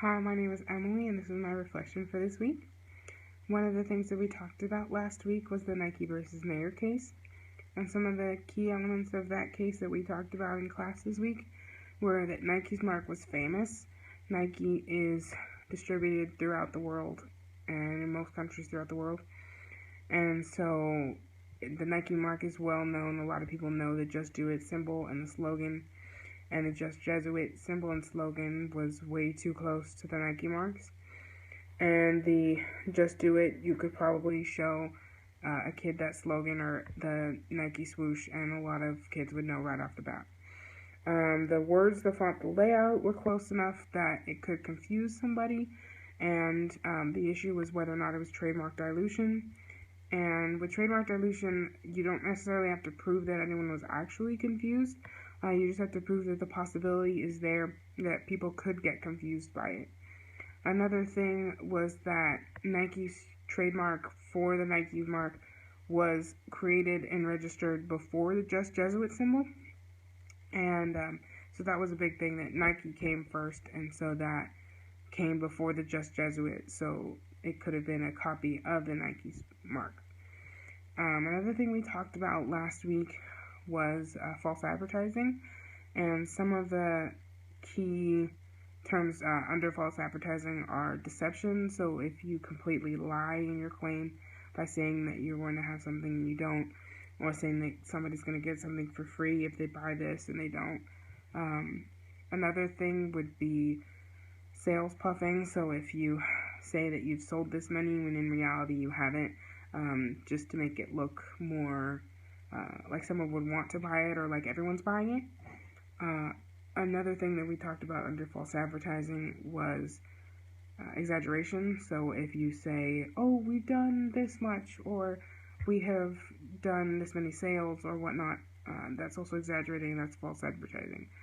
Hi, my name is Emily, and this is my reflection for this week. One of the things that we talked about last week was the Nike versus Mayer case, and some of the key elements of that case that we talked about in class this week were that Nike's mark was famous. Nike is distributed throughout the world and in most countries throughout the world, and so the Nike mark is well known. A lot of people know the Just Do It symbol and the slogan, and the Just Jesuit symbol and slogan was way too close to the Nike marks. And the Just Do It, you could probably show a kid that slogan or the Nike swoosh, and a lot of kids would know right off the bat. The words, the font, the layout were close enough that it could confuse somebody, and the issue was whether or not it was trademark dilution. And with trademark dilution, you don't necessarily have to prove that anyone was actually confused. You just have to prove that the possibility is there that people could get confused by it. Another thing was that Nike's trademark for the Nike mark was created and registered before the Just Jesuit symbol. And so that was a big thing, that Nike came first, and so that came before the Just Jesuit. So it could have been a copy of the Nike's mark. Another thing we talked about last week was false advertising, and some of the key terms under false advertising are deception. So if you completely lie in your claim by saying that you're going to have something and you don't, or saying that somebody's going to get something for free if they buy this and they don't. Another thing would be sales puffing. So if you say that you've sold this many when in reality you haven't, just to make it look more like someone would want to buy it, or like everyone's buying it. Another thing that we talked about under false advertising was exaggeration. So if you say, oh, we've done this much, or we have done this many sales or whatnot, that's also exaggerating. That's false advertising.